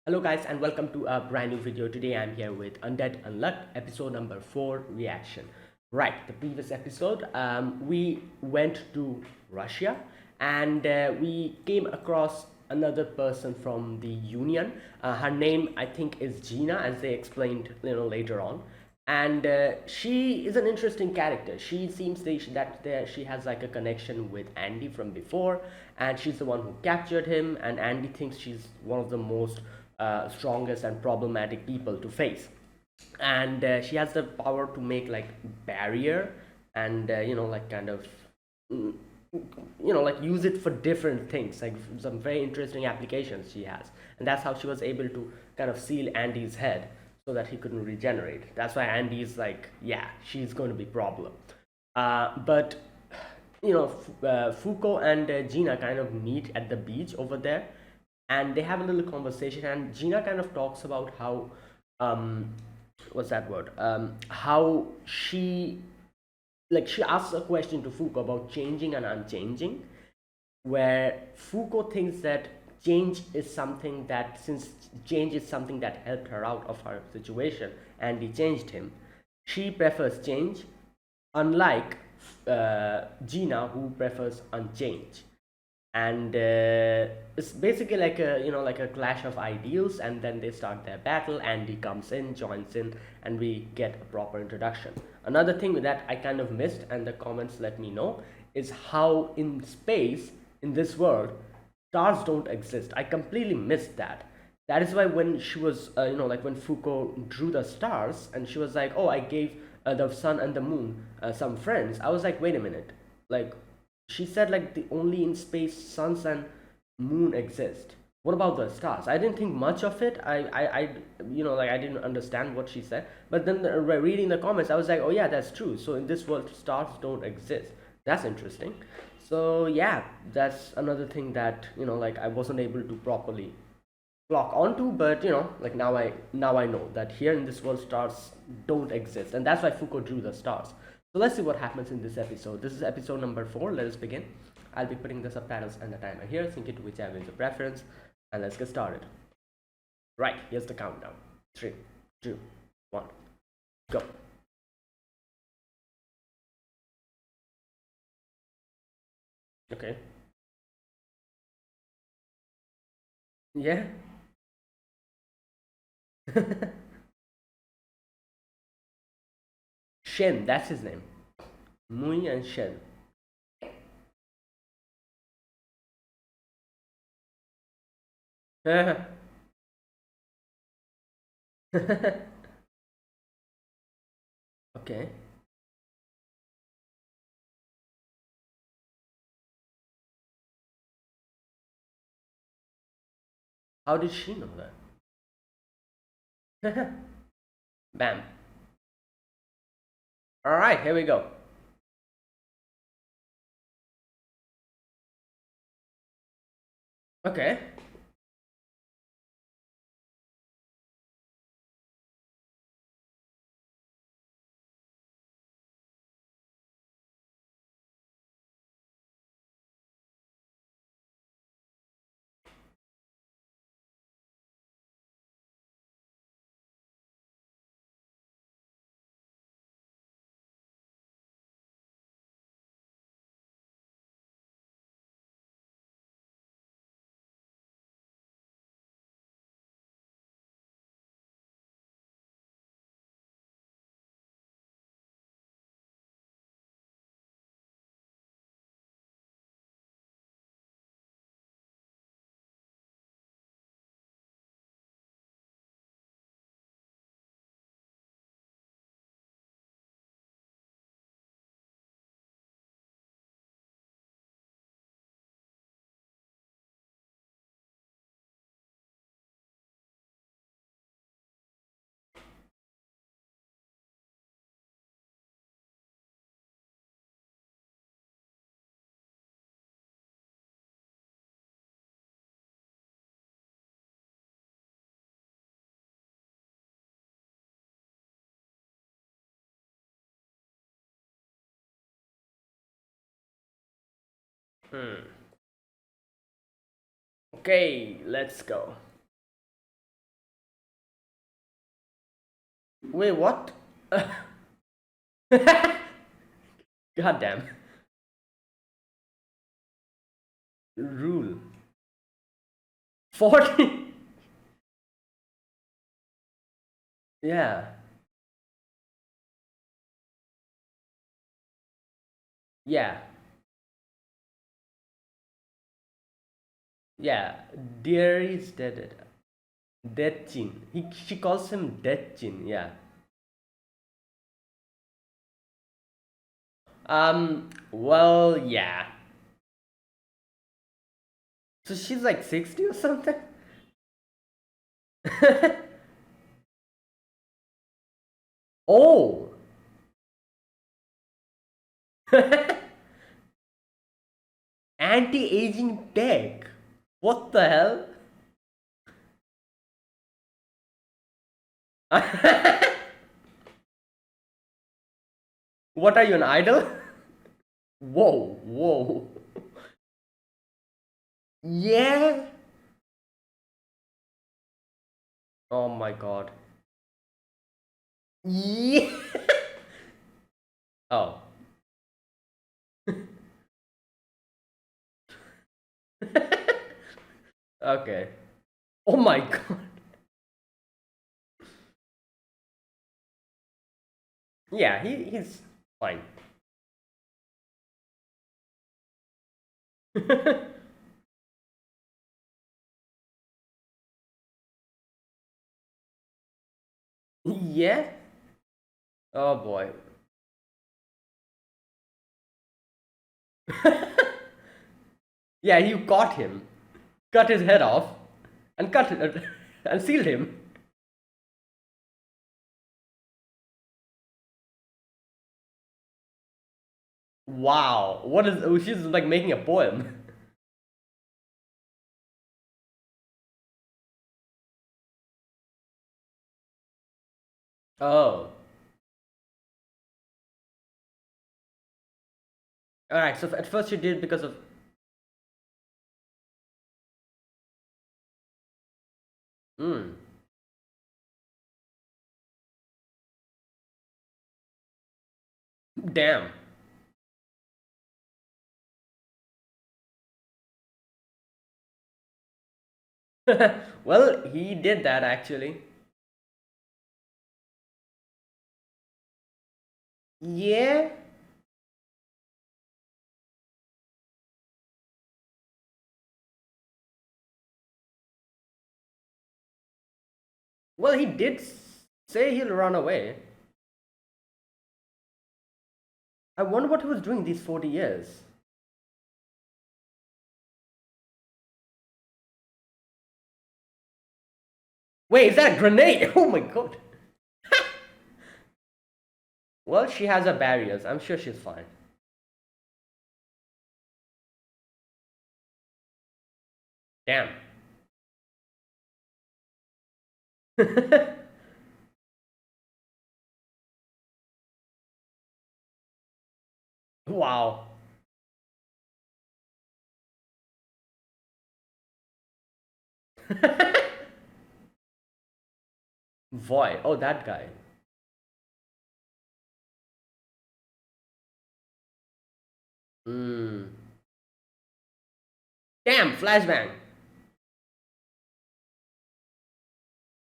Hello guys and welcome to a brand new video. Today I'm here with Undead Unluck episode number 4 reaction. Right, the previous episode we went to Russia and we came across another person from the Union. Her name I think is Gina, as they explained later on. And she is an interesting character. She seems that she has like a connection with Andy from before, and she's the one who captured him. And Andy thinks she's one of the most strongest and problematic people to face. And she has the power to make like barrier and like kind of mm, like use it for different things, like some very interesting applications she has. And that's how she was able to kind of seal Andy's head so that he couldn't regenerate. That's why Andy's like, yeah, she's going to be problem. But Foucault and Gina kind of meet at the beach over there, and they have a little conversation. And Gina kind of talks about how what's that word? How she asks a question to Foucault about changing and unchanging, where Foucault thinks that since change is something that helped her out of her situation and he changed him, she prefers change, unlike Gina, who prefers unchange. And it's basically like a clash of ideals, and then they start their battle. Andy comes in, joins in, and we get a proper introduction. Another thing that I kind of missed, and the comments let me know, is how in space, in this world, stars don't exist. I completely missed that. That is why when she was like when Foucault drew the stars and she was like, oh, I gave the sun and the moon some friends, I was like, wait a minute, like she said like the only in space suns and moon exist. What about the stars? I didn't think much of it. I like I didn't understand what she said. But then reading the comments, I was like, oh yeah, that's true. So in this world, stars don't exist. That's interesting. So yeah, that's another thing that like I wasn't able to properly clock onto. But like now I know that here in this world, stars don't exist, and that's why Foucault drew the stars. So let's see what happens in this episode. This is episode number 4. Let us begin. I'll be putting the subtitles and the timer here. Sync it to whichever is your preference, and let's get started. Right, here's the countdown. 3, 2, 1, go. Okay. Yeah. Shen, that's his name. Mui and Shen. Okay. How did she know that? Bam. All right, here we go. Okay. Okay, let's go. Wait, what? God damn. Rule. 40. Yeah. Yeah. Yeah. Dear is dead. Dead Chin. She calls him Dead Chin. Yeah. Well, yeah. So she's like 60 or something? Oh. Anti-aging tech. What the hell? What are you, an idol? Whoa, whoa. Yeah. Oh my god. Yeah. Oh. Okay. Oh my god. Yeah, he's fine. Yeah. Oh boy. Yeah, you caught him, cut his head off, and cut it, and sealed him. Wow. What is? Oh, she's like making a poem. Oh. All right. So at first she did because of. Hmm. Damn. Well, he did that actually. Yeah. Well, he did say he'll run away. I wonder what he was doing these 40 years. Wait, is that a grenade? Oh my god. Well, she has her barriers. I'm sure she's fine. Damn. Wow. Void. Oh, that guy. Hmm. Damn, flashbang.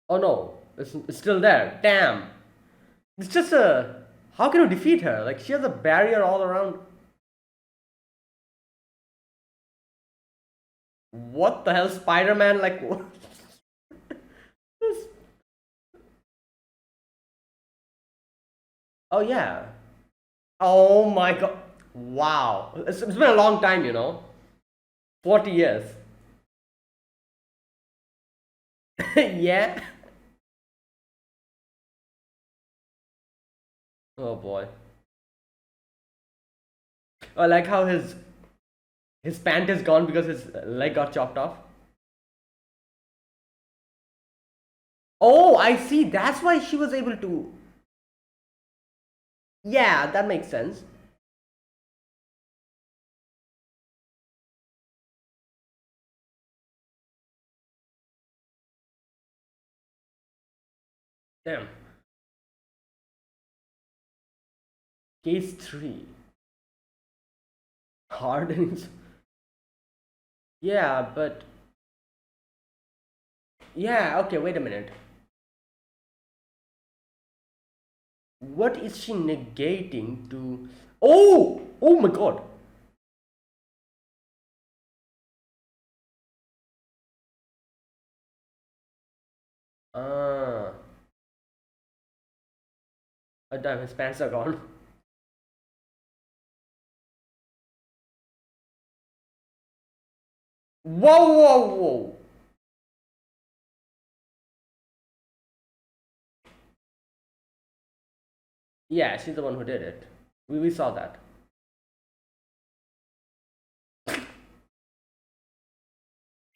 Oh no, it's still there. Damn. It's just a. How can you defeat her? Like, she has a barrier all around. What the hell, Spider Man? Like, what? Oh, yeah. Oh my god. Wow. It's been a long time, 40 years. Yeah. Oh boy. I like how his pant is gone because his leg got chopped off. Oh, I see. That's why she was able to. Yeah, that makes sense. Damn. Case 3. Hardening. Yeah, but. Yeah, okay, wait a minute. What is she negating to. Oh! Oh my god! Ah. Oh, damn, his pants are gone. Whoa, whoa, whoa! Yeah, she's the one who did it. We saw that.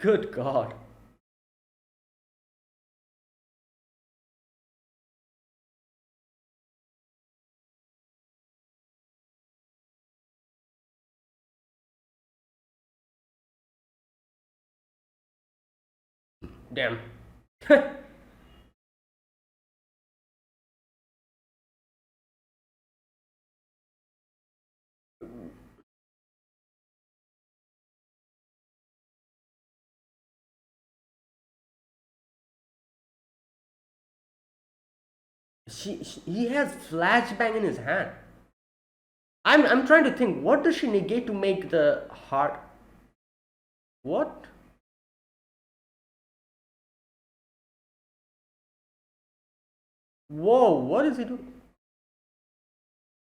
Good god. Damn. He has flashbang in his hand. I'm trying to think. What does she negate to make the heart? What? Whoa! What is he doing?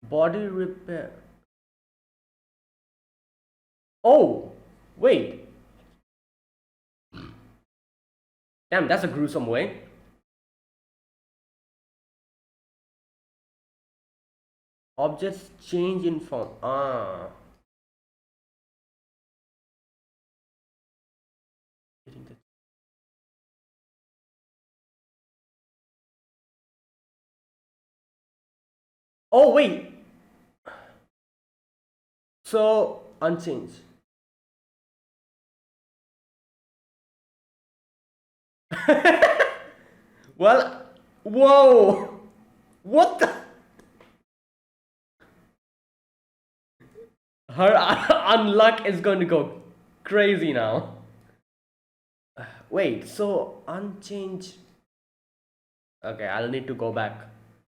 Body repair. Oh, wait. Damn, that's a gruesome way. Objects change in form. Ah. Oh wait. So unchanged. Well, whoa. What the? Her unluck is going to go crazy now. Wait, so unchanged. Okay, I'll need to go back.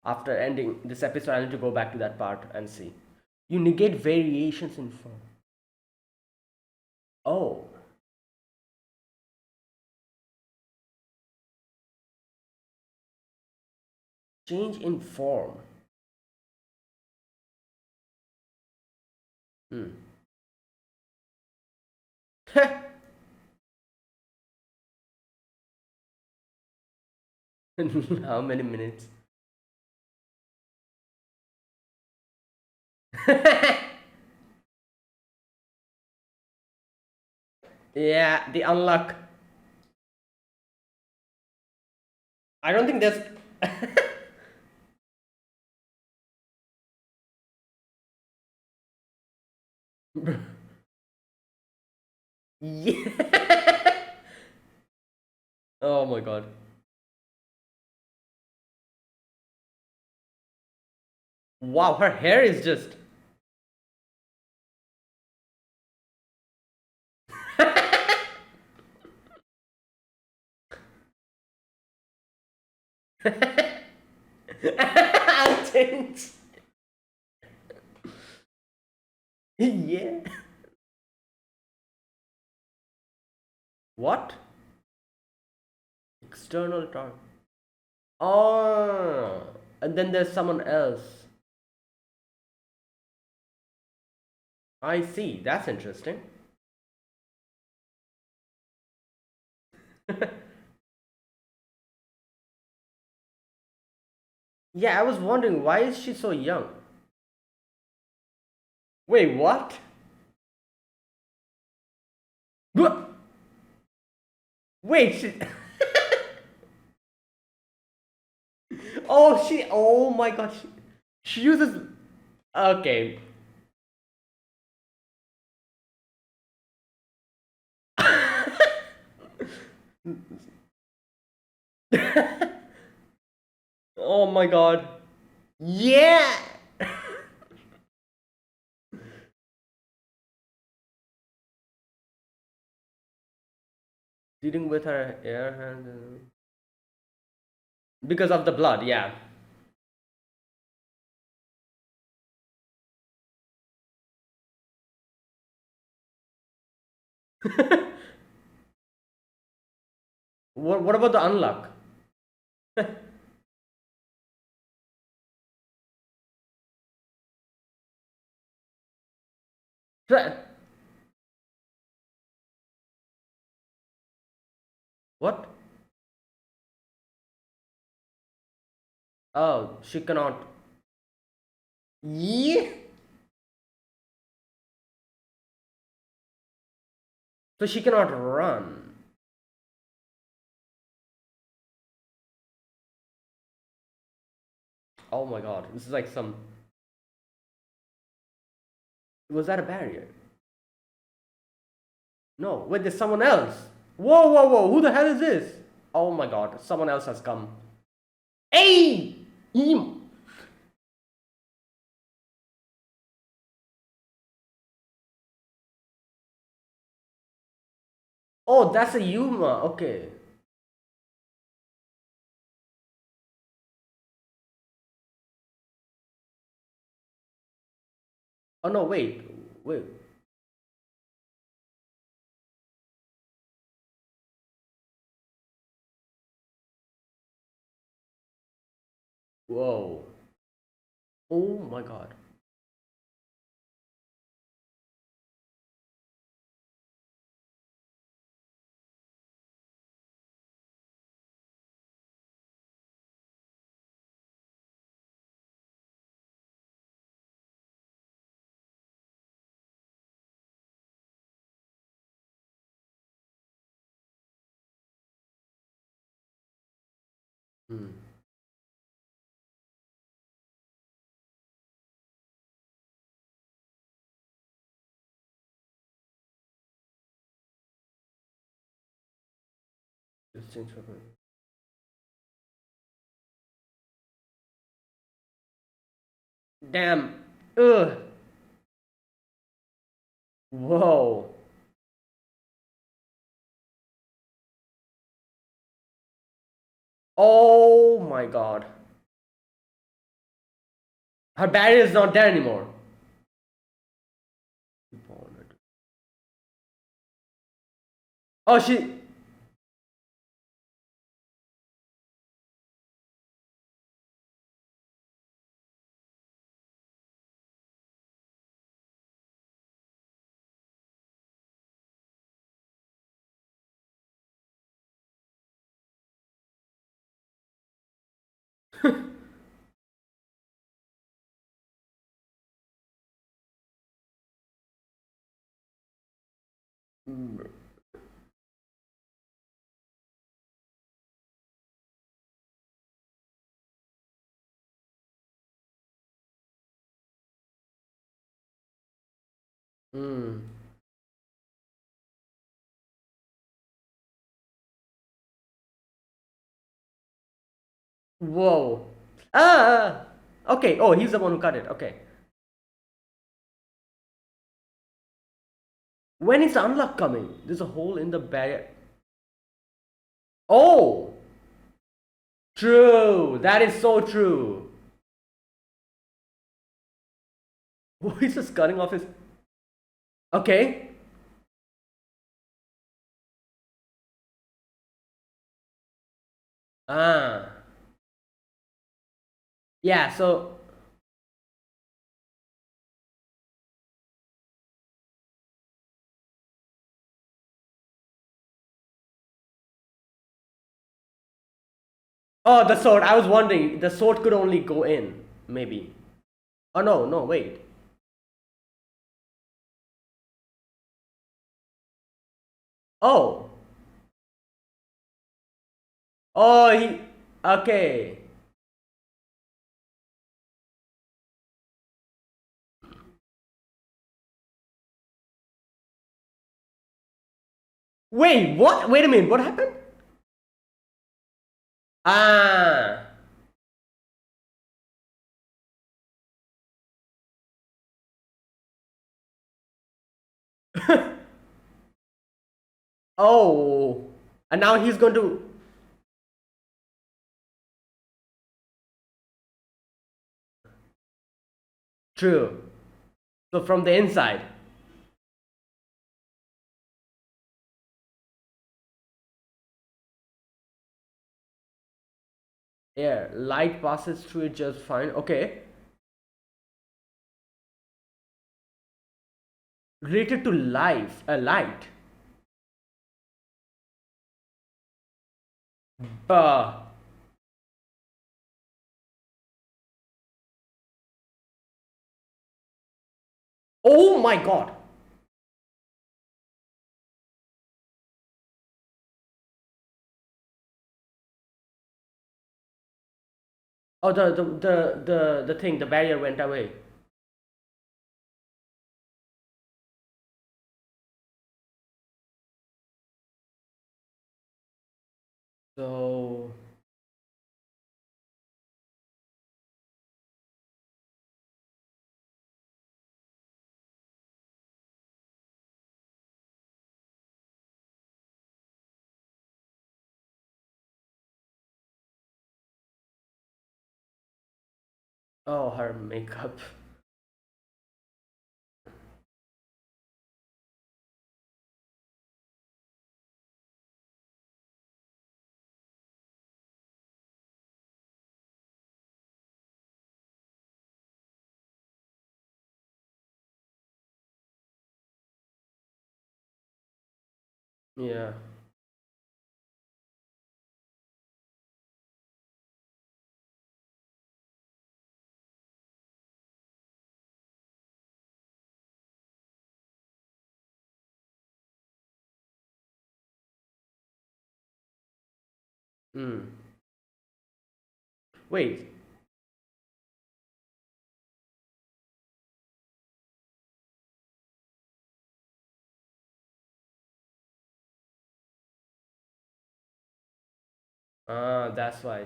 After ending this episode, I'll need to go back to that part and see. You negate variations in form. Oh. Change in form. Hmm. How many minutes? Yeah, the unluck. I don't think there's. Yeah. Oh my god. Wow, her hair is just. Unchanged. Yeah. What? External target. Oh, and then there's someone else. I see. That's interesting. Yeah, I was wondering why is she so young? Wait, what? What? Wait, she. Oh, she. Oh my god. She uses. Okay. Oh my god. Yeah. dealing with her air hand because of the blood. Yeah. What about the unluck? What? Oh, she cannot. Yeah. So she cannot run. Oh my god, this is like some. Was that a barrier? No, wait, there's someone else. Whoa, whoa, whoa, who the hell is this? Oh my god, someone else has come. Hey! Eem! Oh, that's a Yuma. Okay. Oh no, wait. Wait. Whoa. Oh my god. Hmm. This thing's happening. Damn. Ugh. Whoa. Oh my god. Her barrier is not there anymore. Oh, she. Hmm. Whoa. Ah. Okay. Oh, he's the one who cut it. Okay. When is the unlock coming? There's a hole in the barrier. Oh. True. That is so true. Oh, he's just cutting off his. Okay. Ah. Yeah. So. Oh, the sword. I was wondering. The sword could only go in. Maybe. Oh no. No. Wait. Oh. Oh. He. Okay. Wait. What? Wait a minute. What happened? Ah. Oh. And now he's going to. True. So from the inside. Air. Light passes through it just fine. Okay. Related to life. Light. Uh, oh my god. Oh, the thing, the barrier went away. So. Oh, her makeup. Yeah. Hmm. Wait. That's why.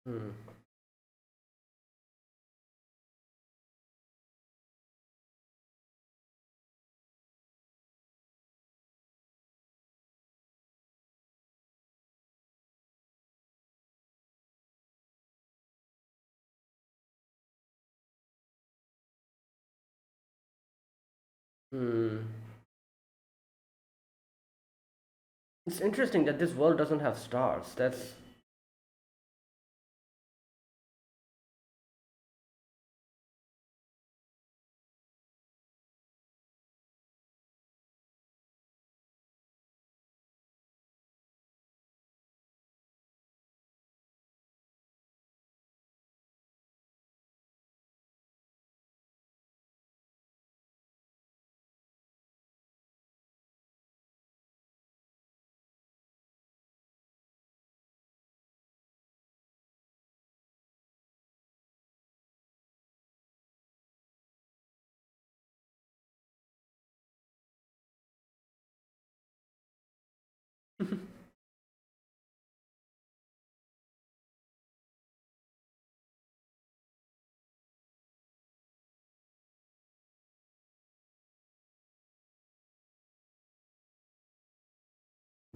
Hmm. Hmm. It's interesting that this world doesn't have stars. That's.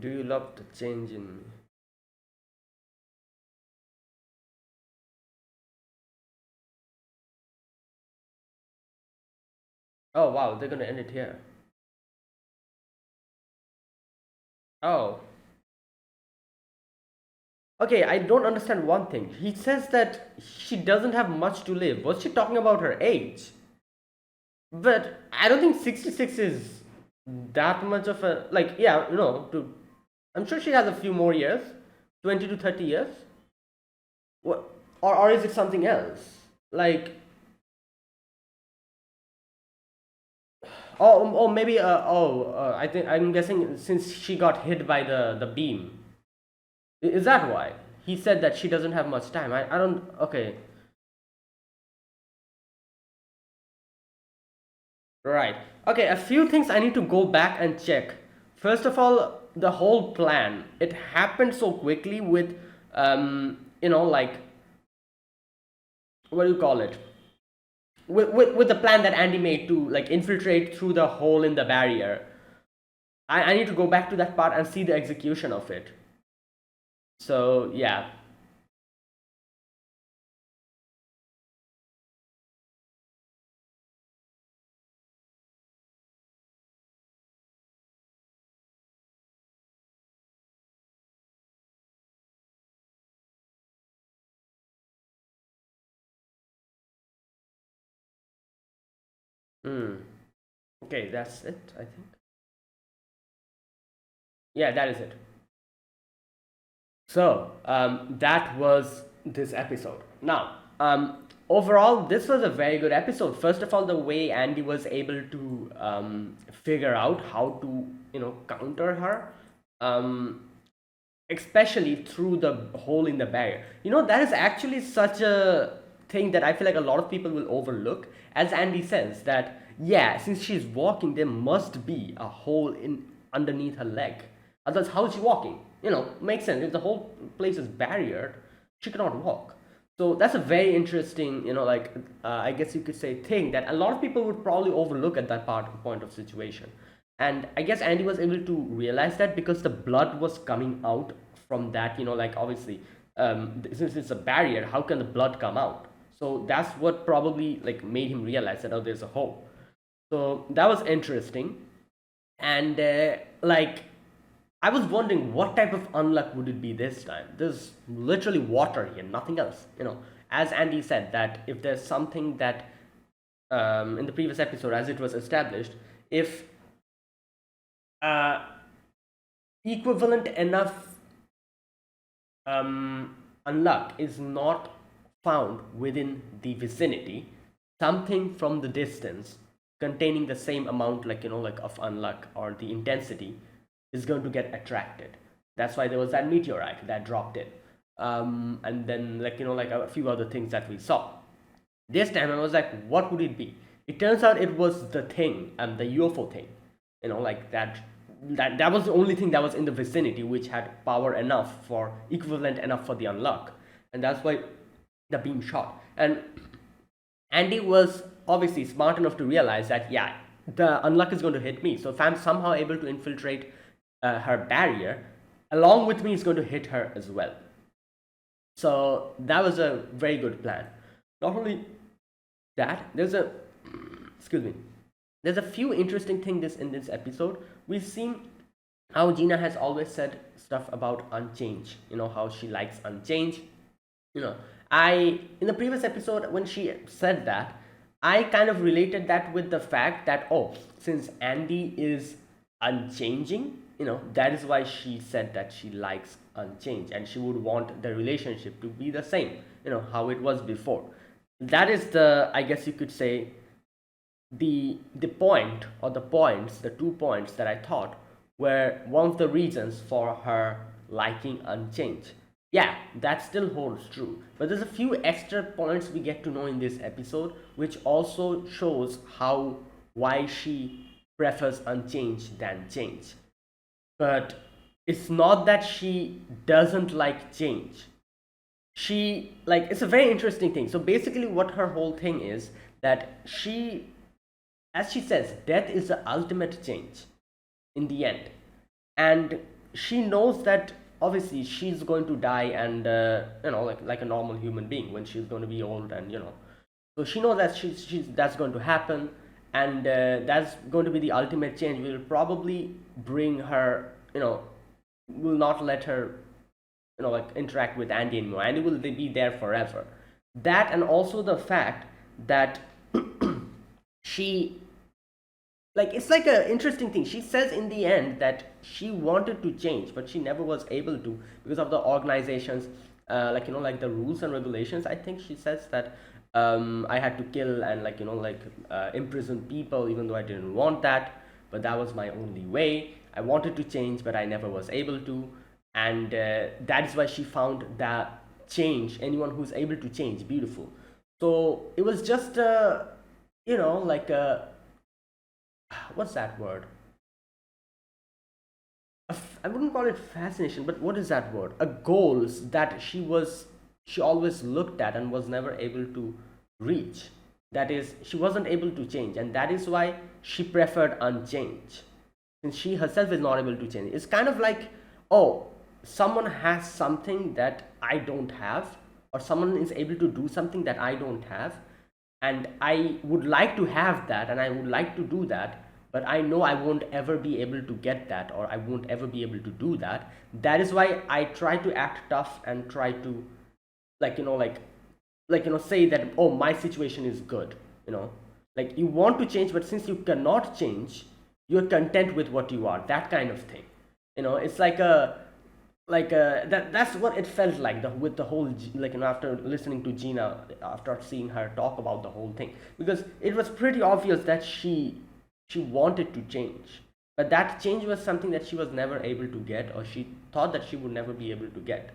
Do you love the change in me? Oh wow, they're gonna end it here. Oh. Okay, I don't understand one thing. He says that she doesn't have much to live. Was she talking about her age? But I don't think 66 is that much of a like yeah, to I'm sure she has a few more years. 20 to 30 years. What or is it something else? Like oh maybe I think I'm guessing since she got hit by the beam. Is that why he said that she doesn't have much time? I don't. Okay, right. Okay, a few things I need to go back and check. First of all, the whole plan, it happened so quickly with, like, what do you call it? With the plan that Andy made to like infiltrate through the hole in the barrier. I need to go back to that part and see the execution of it. So yeah. Hmm. Okay, that's it, I think. Yeah, that is it. So that was this episode. Now, overall, this was a very good episode. First of all, the way Andy was able to figure out how to, counter her, um, especially through the hole in the barrier. That is actually such a thing that I feel like a lot of people will overlook. As Andy says, that yeah, since she's walking, there must be a hole in underneath her leg. Otherwise, how is she walking? Makes sense. If the whole place is barriered, she cannot walk. So that's a very interesting, like I guess you could say thing that a lot of people would probably overlook at that point of situation. And I guess Andy was able to realize that because the blood was coming out from that, like obviously, since it's a barrier, how can the blood come out? So that's what probably like made him realize that, oh, there's a hole. So that was interesting. And like I was wondering what type of unluck would it be this time. There's literally water here, nothing else. As Andy said, that if there's something that in the previous episode, as it was established, if uh, equivalent enough unluck is not found within the vicinity, something from the distance containing the same amount, like like of unluck or the intensity, is going to get attracted. That's why there was that meteorite that dropped in, and then like like a few other things that we saw. This time I was like, what would it be? It turns out it was the thing, the UFO thing. Like that was the only thing that was in the vicinity which had power enough for equivalent enough for the unlock, and that's why the beam shot. And Andy was obviously smart enough to realize that yeah, the unlock is going to hit me. So if I'm somehow able to infiltrate her barrier, along with me, it's going to hit her as well. So that was a very good plan. Not only that, excuse me, there's a few interesting things in this episode. We've seen how Gina has always said stuff about unchange. How she likes unchange. you know I, in the previous episode when she said that, I kind of related that with the fact that, oh, since Andy is unchanging, that is why she said that she likes unchange and she would want the relationship to be the same, how it was before. That is the, I guess you could say, the point, or the points, the 2 points that I thought were one of the reasons for her liking Unchanged. Yeah, that still holds true. But there's a few extra points we get to know in this episode, which also shows how why she prefers Unchanged than Change. But it's not that she doesn't like change. She, like, it's a very interesting thing. So basically what her whole thing is, that she, as she says, death is the ultimate change in the end. And she knows that obviously she's going to die, and like a normal human being, when she's going to be old, and so she knows that she's that's going to happen. And that's going to be the ultimate change. Will probably bring her, will not let her, like interact with Andy anymore. Andy will be there forever. That, and also the fact that she, like, it's like an interesting thing. She says in the end that she wanted to change, but she never was able to because of the organizations, like like the rules and regulations. I think she says that I had to kill and imprison people, even though I didn't want that, but that was my only way. I wanted to change, but I never was able to. and that is why she found that change, anyone who's able to change, beautiful. So it was just like a, what's that word, I wouldn't call it fascination, but what is that word? A goals that she always looked at and was never able to reach. That is, she wasn't able to change, and that is why she preferred unchange. Since she herself is not able to change, it's kind of like, oh, someone has something that I don't have, or someone is able to do something that I don't have, and I would like to have that and I would like to do that, but I know I won't ever be able to get that, or I won't ever be able to do that. That is why I try to act tough and try to, like say that, oh, my situation is good, like you want to change, but since you cannot change, you're content with what you are, that kind of thing. It's like a, that's what it felt like, with the whole after listening to Gina, after seeing her talk about the whole thing, because it was pretty obvious that she wanted to change, but that change was something that she was never able to get, or she thought that she would never be able to get.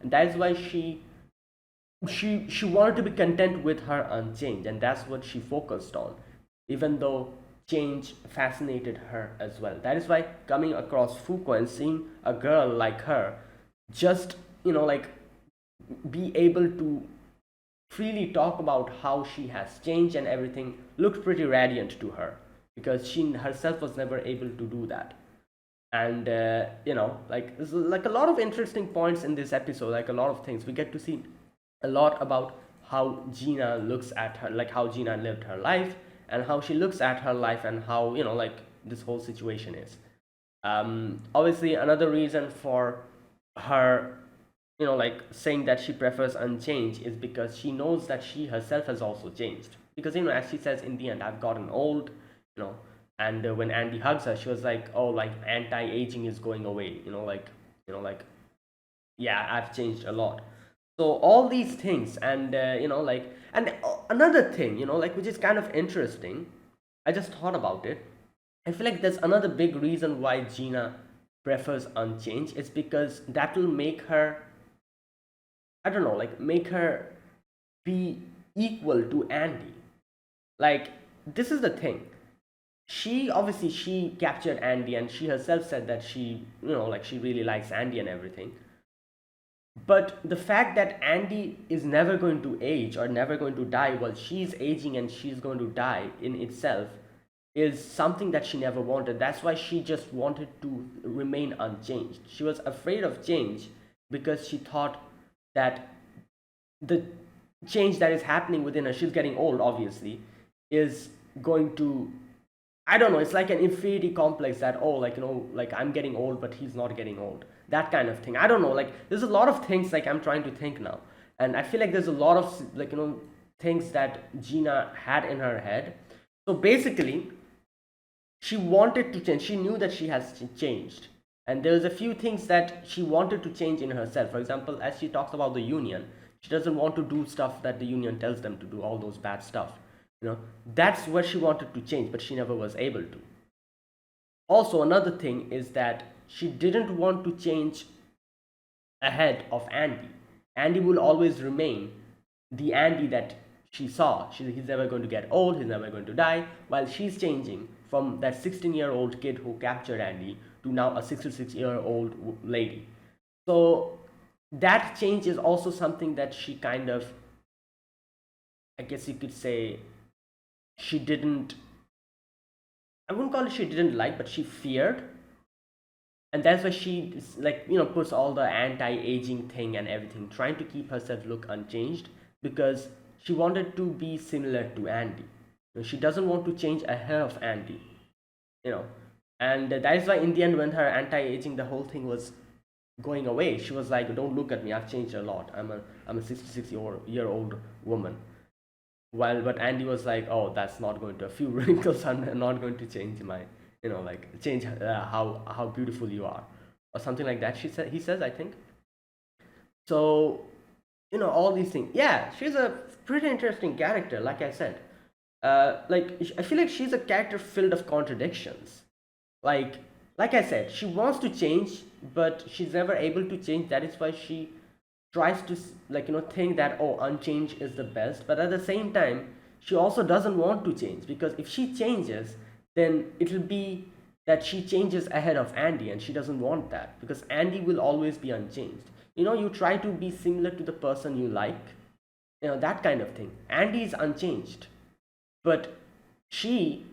And that is why she wanted to be content with her unchanged, and that's what she focused on, even though change fascinated her as well. That is why coming across Foucault and seeing a girl like her just be able to freely talk about how she has changed and everything looked pretty radiant to her, because she herself was never able to do that. And there's like a lot of interesting points in this episode, like a lot of things we get to see, a lot about how Gina looks at her, like how Gina lived her life, and how she looks at her life, and how this whole situation is. Obviously, another reason for her, saying that she prefers unchanged is because she knows that she herself has also changed. Because as she says in the end, I've gotten old, you know, and when Andy hugs her, she was like, oh, like anti-aging is going away, yeah, I've changed a lot. So all these things, and and another thing, which is kind of interesting, I just thought about it. I feel like there's another big reason why Gina prefers unchanged. It's because that will make her, I don't know, like make her be equal to Andy. Like, this is the thing. She captured Andy, and she herself said that she really likes Andy and everything. But the fact that Andy is never going to age or never going to die while she's aging and she's going to die in itself is something that she never wanted. That's why she just wanted to remain unchanged. She was afraid of change because she thought that the change that is happening within her, she's getting old obviously, is going to, I don't know, it's like an inferiority complex that, oh, like I'm getting old, but he's not getting old. That kind of thing. I don't know, like there's a lot of things like I'm trying to think now. And I feel like there's a lot of things that Gina had in her head. So basically, she wanted to change. She knew that she has changed. And there's a few things that she wanted to change in herself. For example, as she talks about the union, she doesn't want to do stuff that the union tells them to do, all those bad stuff. That's what she wanted to change, but she never was able to. Also, another thing is that she didn't want to change ahead of Andy. Andy will always remain the Andy that she saw. He's never going to get old, he's never going to die, while she's changing from that 16-year-old kid who captured Andy to now a 66-year-old lady. So that change is also something that she kind of, I guess you could say, she didn't, I wouldn't call it she didn't like, but she feared. And that's why she puts all the anti-aging thing and everything, trying to keep herself look unchanged, because she wanted to be similar to Andy. She doesn't want to change ahead of Andy, and that is why in the end, when her anti-aging, the whole thing was going away, she was like, don't look at me, I've changed a lot, I'm a 66-year-old woman. But Andy was like, oh, that's not going to, a few wrinkles are not going to change my, change how beautiful you are, or something like that. He says, I think. So, all these things. Yeah, she's a pretty interesting character. Like I said, I feel like she's a character filled of contradictions. Like, like I said, she wants to change, but she's never able to change. That is why she tries to think that, oh, unchange is the best. But at the same time, she also doesn't want to change, because if she changes, then it'll be that she changes ahead of Andy, and she doesn't want that, because Andy will always be unchanged. You try to be similar to the person you like, that kind of thing. Andy is unchanged, but she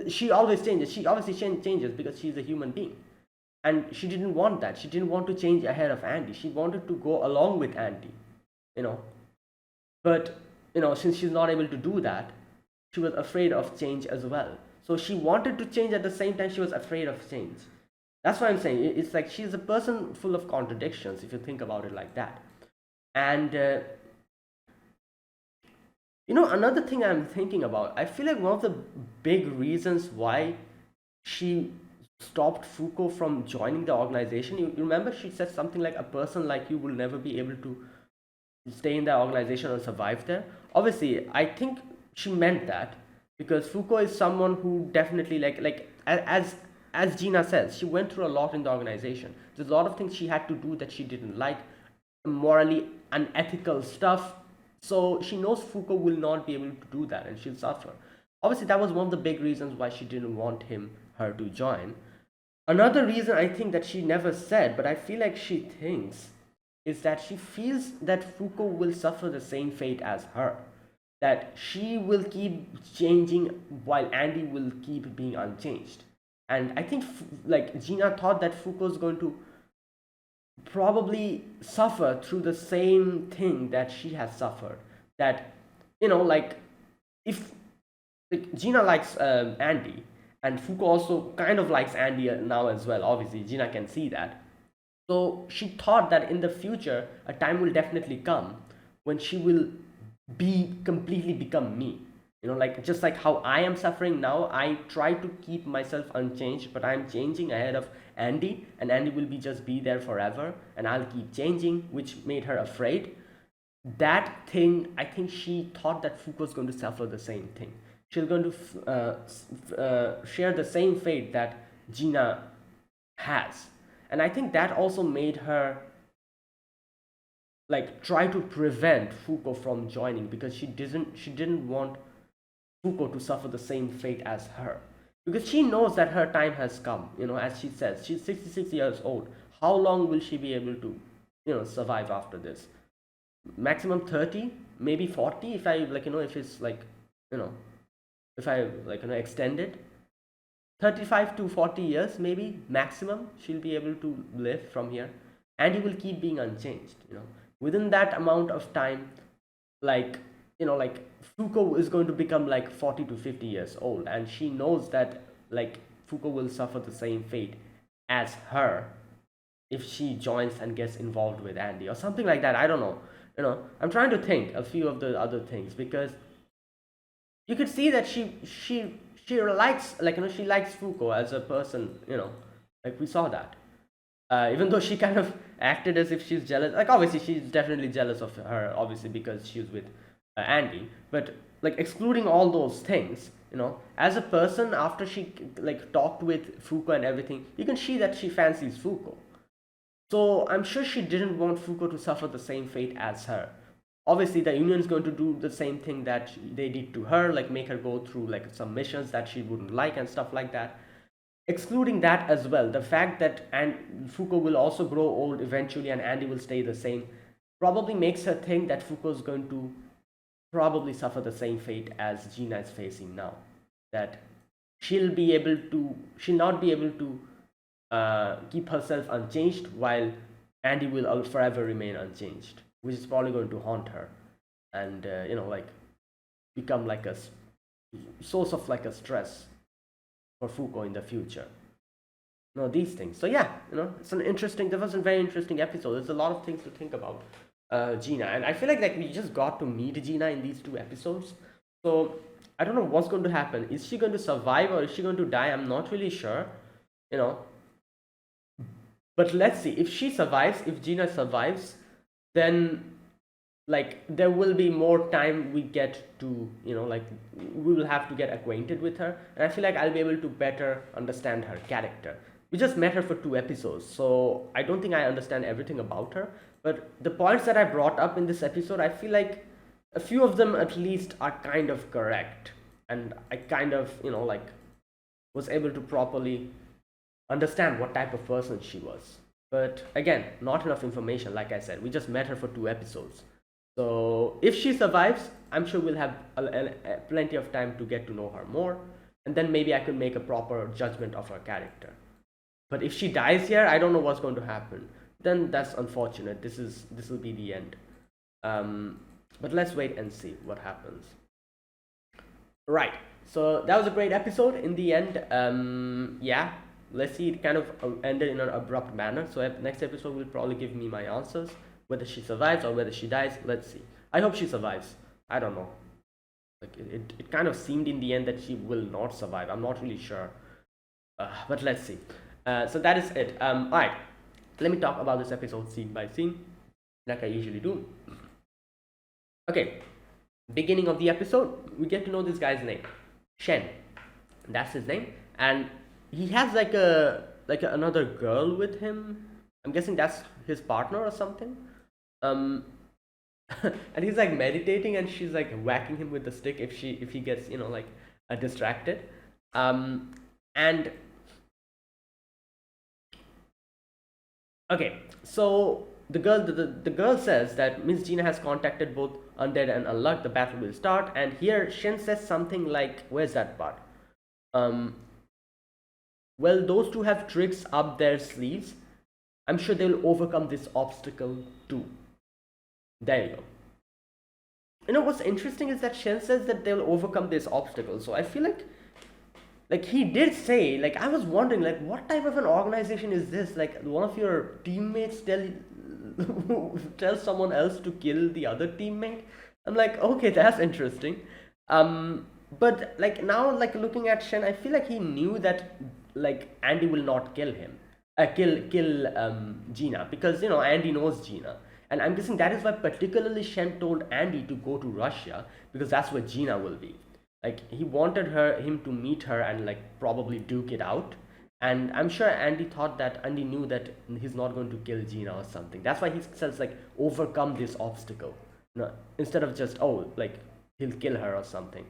she always changes. She obviously changes because she's a human being, and she didn't want that. She didn't want to change ahead of Andy. She wanted to go along with Andy, you know but since she's not able to do that, she was afraid of change as well. So she wanted to change, at the same time she was afraid of change. That's why I'm saying it's like she's a person full of contradictions, if you think about it like that. And another thing I'm thinking about, I feel like one of the big reasons why she stopped Foucault from joining the organization, you remember she said something like, a person like you will never be able to stay in the organization or survive there. Obviously, I think she meant that, because Foucault is someone who definitely, as Gina says, she went through a lot in the organization. There's a lot of things she had to do that she didn't like, morally unethical stuff. So she knows Foucault will not be able to do that, and she'll suffer. Obviously, that was one of the big reasons why she didn't want her to join. Another reason I think that she never said, but I feel like she thinks, is that she feels that Foucault will suffer the same fate as her. That she will keep changing while Andy will keep being unchanged. And I think, Gina thought that Foucault is going to probably suffer through the same thing that she has suffered. That, if Gina likes Andy, and Foucault also kind of likes Andy now as well. Obviously, Gina can see that. So she thought that in the future, a time will definitely come when she will completely become me. Just like how I am suffering now, I try to keep myself unchanged, but I'm changing ahead of Andy, and Andy will just be there forever, and I'll keep changing, which made her afraid. That thing, I think she thought that Foucault's going to suffer the same thing. She's going to share the same fate that Gina has. And I think that also made her try to prevent Foucault from joining, because she didn't want Foucault to suffer the same fate as her, because she knows that her time has come. As she says, she's 66 years old. How long will she be able to survive after this? Maximum 30, maybe 40, if I if it's if I extend it. 35 to 40 years maybe maximum she'll be able to live from here, and he will keep being unchanged. Within that amount of time, Foucault is going to become 40 to 50 years old, and she knows that Foucault will suffer the same fate as her if she joins and gets involved with Andy or something like that. I don't know. I'm trying to think a few of the other things, because you could see that she likes she likes Foucault as a person. We saw that. Even though she kind of acted as if she's jealous, obviously she's definitely jealous of her, obviously, because she's with Andy. But excluding all those things, as a person, after she talked with Foucault and everything, you can see that she fancies Foucault. So I'm sure she didn't want Foucault to suffer the same fate as her. Obviously, the union is going to do the same thing that they did to her, make her go through some missions that she wouldn't like and stuff like that. Excluding that as well, the fact that Foucault will also grow old eventually and Andy will stay the same, probably makes her think that Foucault is going to probably suffer the same fate as Gina is facing now. That she'll not be able to keep herself unchanged, while Andy will forever remain unchanged, which is probably going to haunt her, and become a source of a stress for Foucault in the future. These things. So yeah, that was a very interesting episode. There's a lot of things to think about Gina, and I feel like we just got to meet Gina in these 2 episodes. So I don't know what's going to happen. Is she going to survive or is she going to die? I'm not really sure. But let's see. If Gina survives, then like there will be more time we get to, like we will have to get acquainted with her, and I feel like I'll be able to better understand her character. We just met her for 2 episodes, so I don't think I understand everything about her, but the points that I brought up in this episode, I feel like a few of them at least are kind of correct, and I kind of, like was able to properly understand what type of person she was. But again, not enough information. Like I said, we just met her for 2 episodes. So if she survives, I'm sure we'll have plenty of time to get to know her more, and then maybe I could make a proper judgment of her character. But if she dies here, I don't know what's going to happen. Then that's unfortunate. This will be the end. But let's wait and see what happens. Right. So that was a great episode. In the end, yeah. Let's see. It kind of ended in an abrupt manner. So next episode will probably give me my answers, whether she survives or whether she dies. Let's see. I hope she survives. I don't know. Like it kind of seemed in the end that she will not survive. I'm not really sure. But let's see. So that is it. All right. Let me talk about this episode scene by scene, like I usually do. Okay. Beginning of the episode, we get to know this guy's name, Shen. That's his name, and he has another girl with him. I'm guessing that's his partner or something. Um, and he's like meditating, and she's like whacking him with the stick if he gets like distracted. And okay, so the girl says that Miss Gina has contacted both Undead and Unluck. The battle will start, and here Shen says something like, "Where's that part?" Um, well, those two have tricks up their sleeves. I'm sure they'll overcome this obstacle too. There you go. What's interesting is that Shen says that they'll overcome this obstacle. So I feel like he did say, like I was wondering, like what type of an organization is this? Like one of your teammates tell someone else to kill the other teammate. I'm like, okay, that's interesting. But like now, like looking at Shen, I feel like he knew that like Andy will not kill him, kill Gina, because Andy knows Gina, and I'm guessing that is why particularly Shen told Andy to go to Russia, because that's where Gina will be. Like he wanted him to meet her and like probably duke it out, and I'm sure Andy knew that he's not going to kill Gina or something. That's why he says like overcome this obstacle, instead of just, oh, like he'll kill her or something.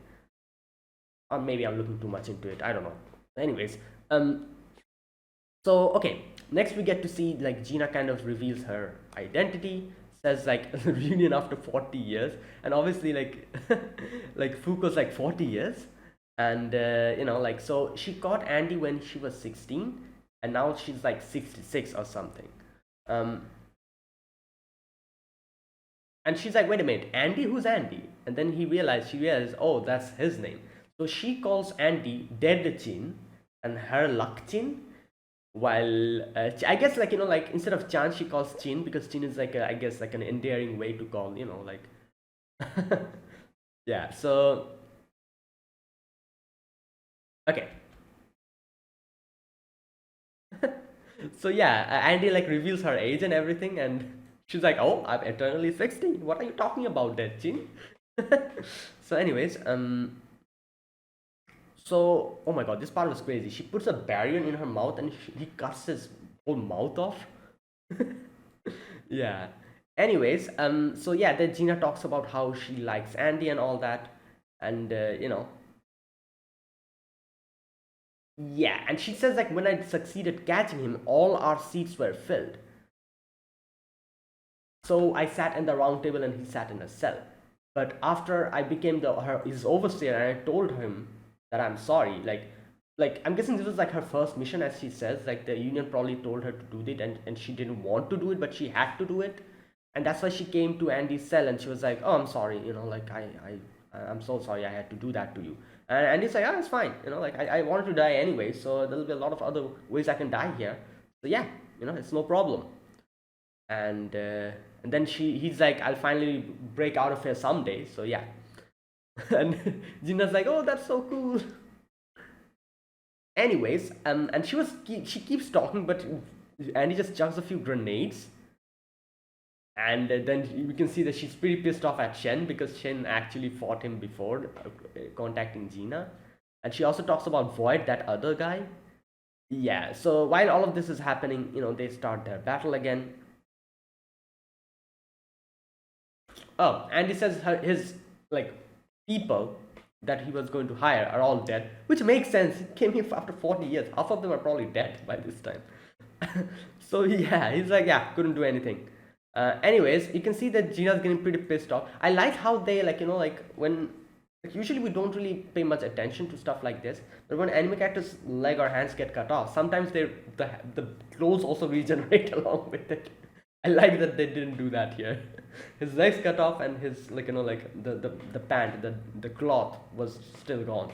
Or maybe I'm looking too much into it, I don't know. Anyways, so okay, next we get to see like Gina kind of reveals her identity, says like reunion after 40 years, and obviously like like Foucault's like 40 years, and like so she caught Andy when she was 16, and now she's like 66 or something. And she's like, wait a minute, Andy? Who's Andy? And then she realized, oh, that's his name. So she calls Andy Dead Chin and her Luck Chin. While I guess like like instead of Chan, she calls Chin, because Chin is like I guess like an endearing way to call like yeah. So okay. So yeah, Andy like reveals her age and everything, and she's like, "Oh, I'm eternally 16. What are you talking about, Dead Chin?" So, anyways, so oh my god, this part was crazy. She puts a barrier in her mouth, and he cuts his whole mouth off. Yeah. Anyways, so yeah, then Gina talks about how she likes Andy and all that, and yeah, and she says like when I succeeded catching him, all our seats were filled. So I sat in the round table and he sat in a cell. But after I became his overseer and I told him that I'm sorry, like I'm guessing this was like her first mission, as she says. Like the union probably told her to do it, and she didn't want to do it, but she had to do it, and that's why she came to Andy's cell and she was like, "Oh, I'm sorry, like I'm so sorry I had to do that to you." And Andy's like, "Ah, it's fine, like I wanted to die anyway, so there'll be a lot of other ways I can die here. So yeah, it's no problem." And then he's like, "I'll finally break out of here someday." So yeah, and Gina's like, "Oh, that's so cool." Anyways, and she keeps talking, but Andy just chucks a few grenades, And then we can see that she's pretty pissed off at Shen because Shen actually fought him before contacting Gina. And she also talks about Void, that other guy. Yeah, so while all of this is happening, they start their battle again. Oh, and he says his like people that he was going to hire are all dead, which makes sense. He came here after 40 years. Half of them are probably dead by this time. So yeah, he's like, yeah, couldn't do anything. Anyways, you can see that Gina's getting pretty pissed off. I like how they like when like, usually we don't really pay much attention to stuff like this, but when anime characters' leg or hands get cut off, sometimes the clothes also regenerate along with it. I like that they didn't do that here. His legs cut off and his like the pant, the cloth was still gone,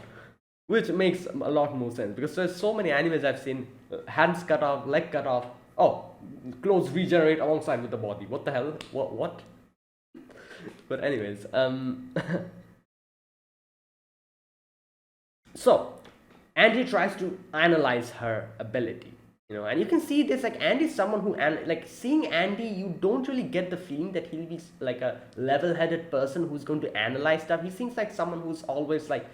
which makes a lot more sense because there's so many animes I've seen, hands cut off, leg cut off. Oh, clothes regenerate alongside with the body. What the hell? What? But anyways, so Andy tries to analyze her ability, and you can see this like Andy's someone who like seeing Andy, you don't really get the feeling that he'll be like a level-headed person who's going to analyze stuff. He seems like someone who's always like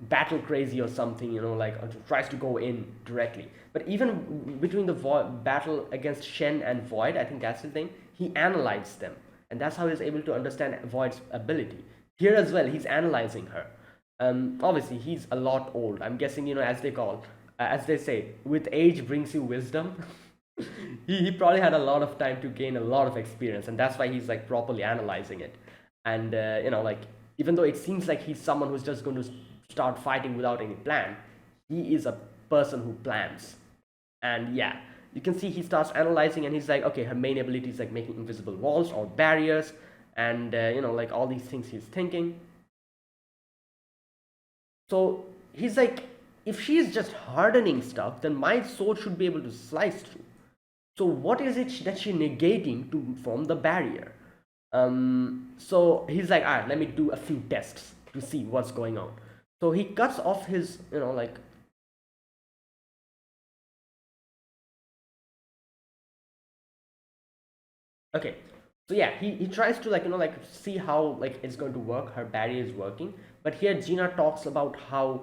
battle crazy or something, like tries to go in directly. But even between the battle against Shen and Void, I think that's his name, he analyzes them, and that's how he's able to understand Void's ability. Here as well, he's analyzing her. Obviously he's a lot old. I'm guessing, as they say, with age brings you wisdom. he probably had a lot of time to gain a lot of experience, and that's why he's like properly analyzing it. And like even though it seems like he's someone who's just going to start fighting without any plan, he is a person who plans. And yeah, you can see he starts analyzing, and he's like, okay, her main ability is like making invisible walls or barriers, and like all these things he's thinking. So he's like, if she is just hardening stuff, then my sword should be able to slice through. So what is it that she's negating to form the barrier? So he's like, all right, let me do a few tests to see what's going on. So he cuts off his, like, okay. So yeah, he tries to like see how like it's going to work. Her barrier is working, but here Gina talks about how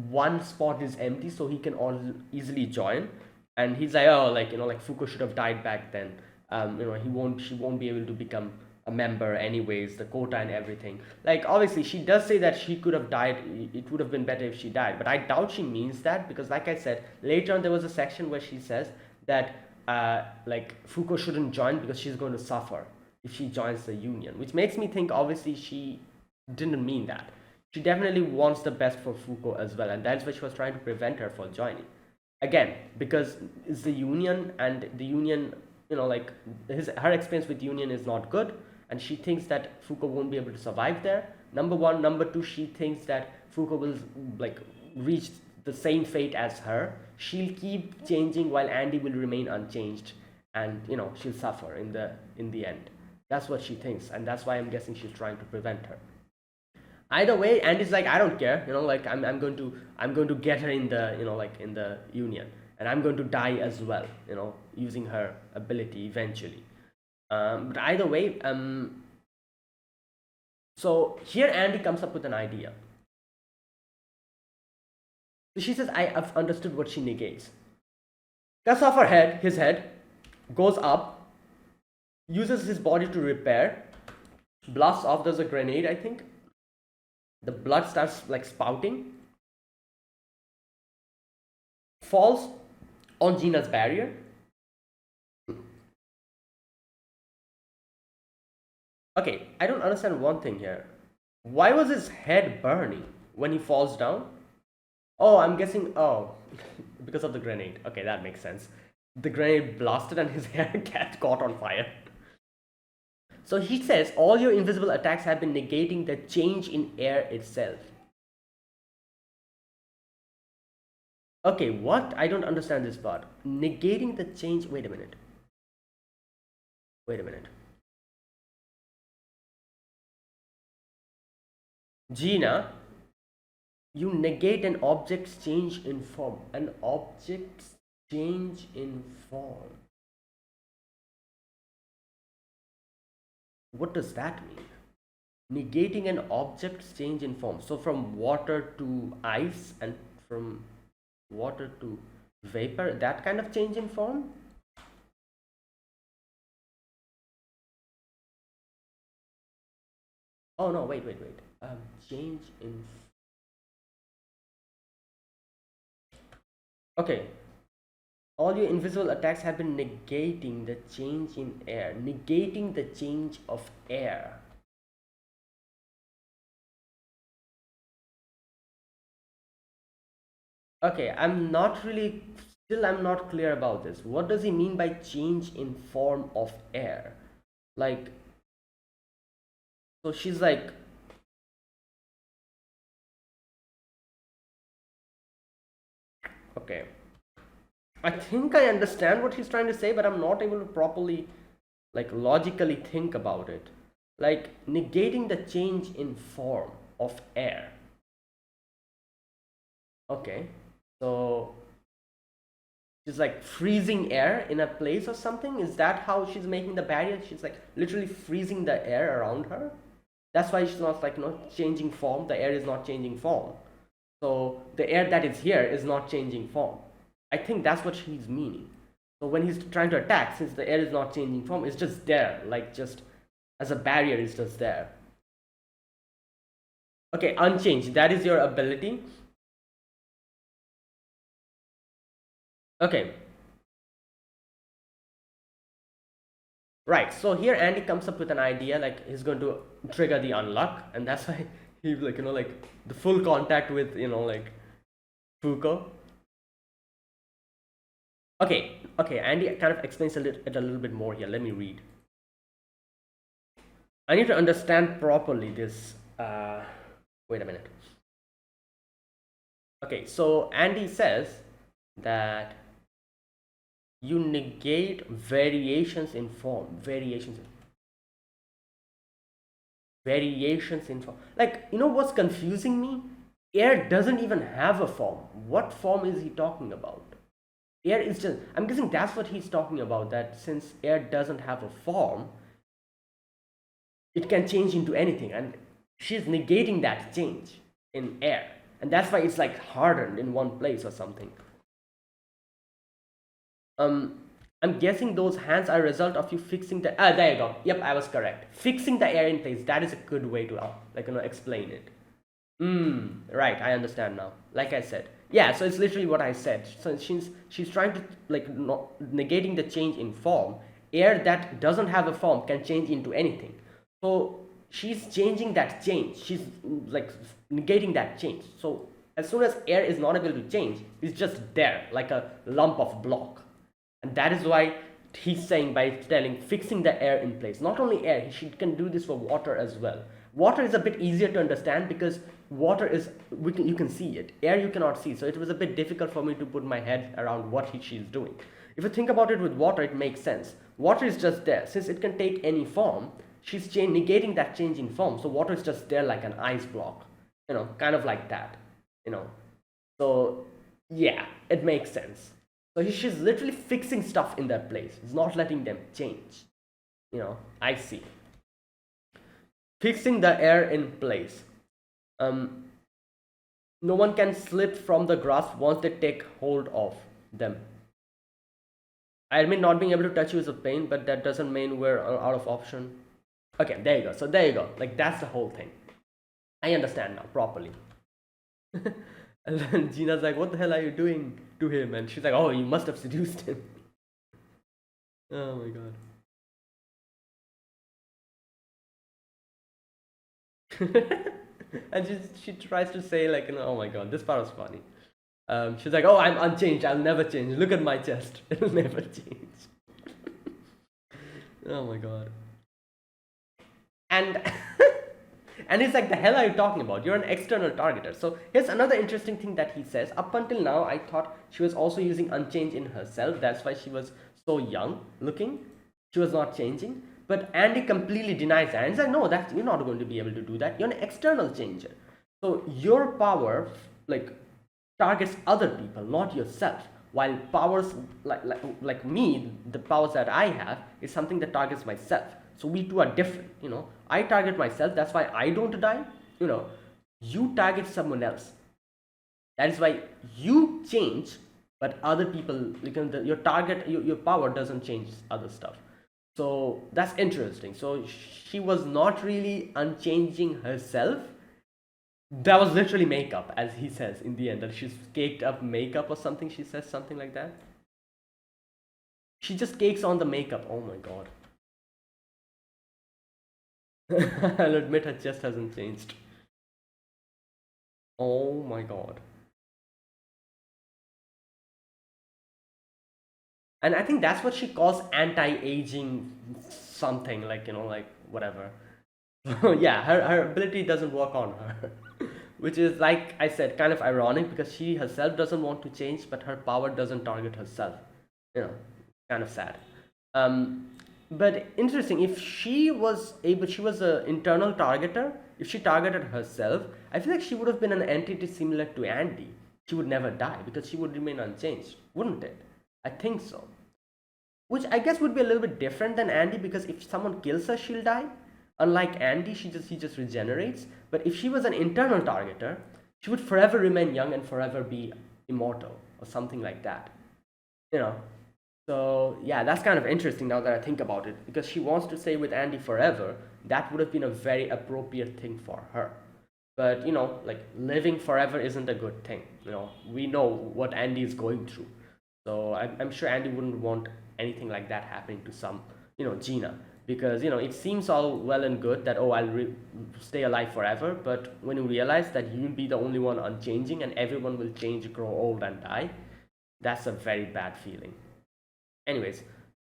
one spot is empty, so he can all easily join. And he's like, oh, like like Fuko should have died back then. She won't be able to become a member anyways. The quota and everything. Like obviously, she does say that she could have died. It would have been better if she died, but I doubt she means that because, like I said, later on there was a section where she says that like Fuko shouldn't join because she's going to suffer if she joins the union, which makes me think obviously she didn't mean that. She definitely wants the best for Fuko as well, and that's why she was trying to prevent her from joining. Again, because it's the union, and the union, like her experience with union is not good, and she thinks that Fuko won't be able to survive there. Number one, number two, she thinks that Fuko will like reach the same fate as her. She'll keep changing while Andy will remain unchanged, and she'll suffer in the end. That's what she thinks, and that's why I'm guessing she's trying to prevent her. Either way, Andy's like, I don't care, like I'm going to get her in the like in the union, and I'm going to die as well, using her ability eventually. But either way, so here Andy comes up with an idea. So she says, I've understood what she negates. Cuts off his head, goes up, uses his body to repair, blasts off. There's a grenade, I think. The blood starts like spouting, falls on Gina's barrier. Okay, I don't understand one thing here. Why was his head burning when he falls down? Oh, I'm guessing, oh, because of the grenade. Okay, that makes sense. The grenade blasted and his hair caught on fire. So he says all your invisible attacks have been negating the change in air itself. Okay, what? I don't understand this part. Negating the change. Wait a minute. Wait a minute. Gina, you negate an object's change in form. An object's change in form. What does that mean? Negating an object's change in form. So from water to ice and from water to vapor, that kind of change in form? Oh no, wait. Change in. Okay. All your invisible attacks have been negating the change in air. Negating the change of air. Okay, I'm not clear about this. What does he mean by change in form of air? Like, so she's like, okay, I think I understand what he's trying to say, but I'm not able to properly, like, logically think about it. Like, negating the change in form of air. Okay, so she's like freezing air in a place or something. Is that how she's making the barrier? She's like literally freezing the air around her. That's why she's not like changing form. The air is not changing form. So the air that is here is not changing form. I think that's what he's meaning. So when he's trying to attack, since the air is not changing form, it's just there, like just as a barrier, it's just there. Okay, unchanged. That is your ability. Okay. Right. So here Andy comes up with an idea, like he's going to trigger the unlock, and that's why he like like the full contact with like Foucault. Okay, Andy kind of explains it a little bit more here. Let me read. I need to understand properly this. Wait a minute. Okay, so Andy says that you negate variations in form. Variations in form. Like, what's confusing me? Air doesn't even have a form. What form is he talking about? Air is just, I'm guessing that's what he's talking about, that since air doesn't have a form, it can change into anything, and she's negating that change in air, and that's why it's like hardened in one place or something. I'm guessing those hands are a result of you fixing the there you go. Yep, I was correct. Fixing the air in place, that is a good way to explain it. Right, I understand now. Like I said, yeah, so it's literally what I said. So she's trying to like negating the change in form. Air that doesn't have a form can change into anything. So she's changing that change. She's like negating that change. So as soon as air is not able to change, it's just there like a lump of block. And that is why he's saying, by telling fixing the air in place. Not only air, she can do this for water as well. Water is a bit easier to understand because water is you can see it. Air you cannot see, so it was a bit difficult for me to put my head around what she's doing. If you think about it with water, it makes sense. Water is just there. Since it can take any form, she's negating that change in form. So water is just there like an ice block, kind of like that, So yeah, it makes sense. So she's literally fixing stuff in their place. It's not letting them change. I see. Fixing the air in place. No one can slip from the grasp once they take hold of them. I admit not being able to touch you is a pain, but that doesn't mean we're out of option. Okay, there you go. So there you go. Like, that's the whole thing. I understand now properly. And then Gina's like, what the hell are you doing to him? And she's like, oh, you must have seduced him. Oh my god. And she tries to say like, oh my god, this part was funny. She's like, oh, I'm unchanged, I'll never change. Look at my chest. It'll never change. Oh my god. And and he's like, the hell are you talking about? You're an external targeter. So here's another interesting thing that he says. Up until now, I thought she was also using unchanged in herself. That's why she was so young looking. She was not changing. But Andy completely denies that. And he's like, no, you're not going to be able to do that. You're an external changer. So your power like targets other people, not yourself. While powers like me, the powers that I have is something that targets myself. So we two are different, I target myself, that's why I don't die. you know you target someone else, that is why you change, but other people, your target, your power doesn't change other stuff. So that's interesting. So she was not really unchanging herself. That was literally makeup, as he says in the end, that she's caked up makeup or something. She says something like that. She just cakes on the makeup. Oh my god. I'll admit her chest hasn't changed. Oh my god. And I think that's what she calls anti-aging something, like, like whatever. Yeah, her ability doesn't work on her. Which is, like I said, kind of ironic because she herself doesn't want to change, but her power doesn't target herself. You know, kind of sad. Um, but interesting, if she was an internal targeter, if she targeted herself, I feel like she would have been an entity similar to Andy. She would never die because she would remain unchanged, wouldn't it? I think so. Which I guess would be a little bit different than Andy, because if someone kills her, she'll die. Unlike Andy, he just regenerates. But if she was an internal targeter, she would forever remain young and forever be immortal or something like that. You know. So yeah, that's kind of interesting now that I think about it, because she wants to stay with Andy forever. That would have been a very appropriate thing for her. But like living forever isn't a good thing. We know what Andy is going through. So I'm sure Andy wouldn't want anything like that happening to Gina, because it seems all well and good that, oh, stay alive forever, but when you realize that you'll be the only one unchanging and everyone will change, grow old, and die, that's a very bad feeling. Anyways,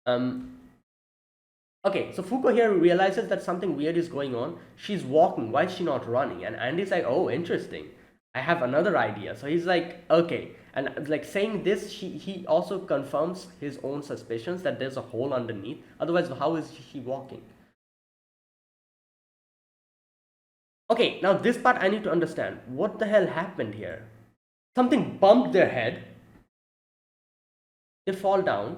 okay, so Fuko here realizes that something weird is going on. She's walking. Why is she not running? And Andy's like, oh, interesting. I have another idea. So he's like, okay. And like saying this, he also confirms his own suspicions that there's a hole underneath. Otherwise, how is she walking? Okay, now this part I need to understand. What the hell happened here? Something bumped their head. They fall down.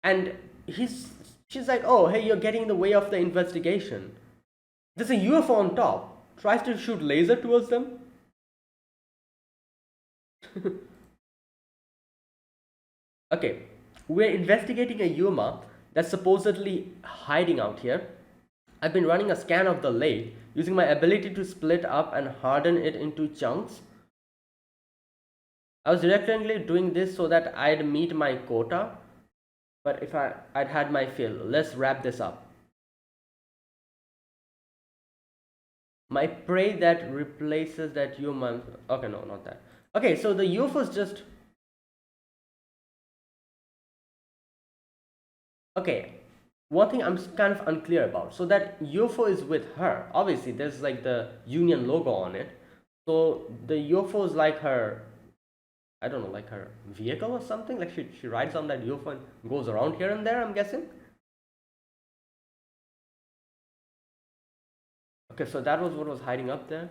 And she's like, oh, hey, you're getting in the way of the investigation. There's a UFO on top. Tries to shoot laser towards them. Okay, we're investigating a Yuma that's supposedly hiding out here. I've been running a scan of the lake using my ability to split up and harden it into chunks. I was directly doing this so that I'd meet my quota, but if I'd had my fill. Let's wrap this up. My prey that replaces that human. Okay, no, not that. Okay, so the UFO is just. Okay, one thing I'm kind of unclear about. So that UFO is with her. Obviously, there's like the Union logo on it. So the UFO is like her. I don't know, like her vehicle or something. Like she rides on that UFO and goes around here and there, I'm guessing. Okay, so that was what was hiding up there.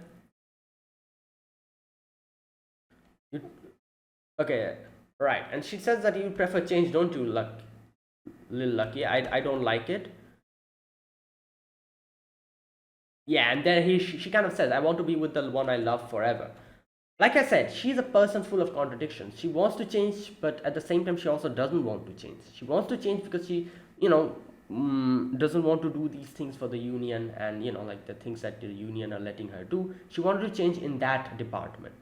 You, okay, right. And she says that you prefer change, don't you, Lil Lucky? I don't like it. Yeah, and then she kind of says, I want to be with the one I love forever. Like I said, she's a person full of contradictions. She wants to change, but at the same time, she also doesn't want to change. She wants to change because she, doesn't want to do these things for the union, and like the things that the union are letting her do. She wanted to change in that department,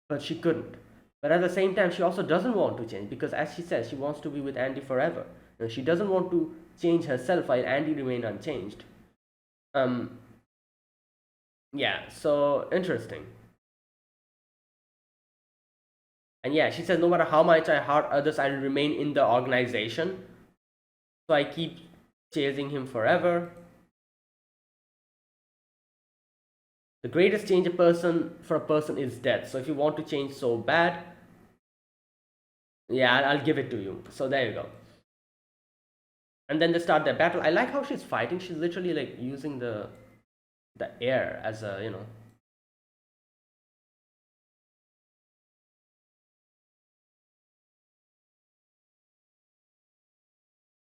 but she couldn't. But at the same time, she also doesn't want to change because, as she says, she wants to be with Andy forever. She doesn't want to change herself while Andy remain unchanged. Um, yeah, so interesting. And yeah, she says, no matter how much I hurt others, I'll remain in the organization. So I keep chasing him forever. The greatest change for a person is death. So if you want to change so bad, yeah, I'll give it to you. So there you go. And then they start their battle. I like how she's fighting. She's literally like using the air as a,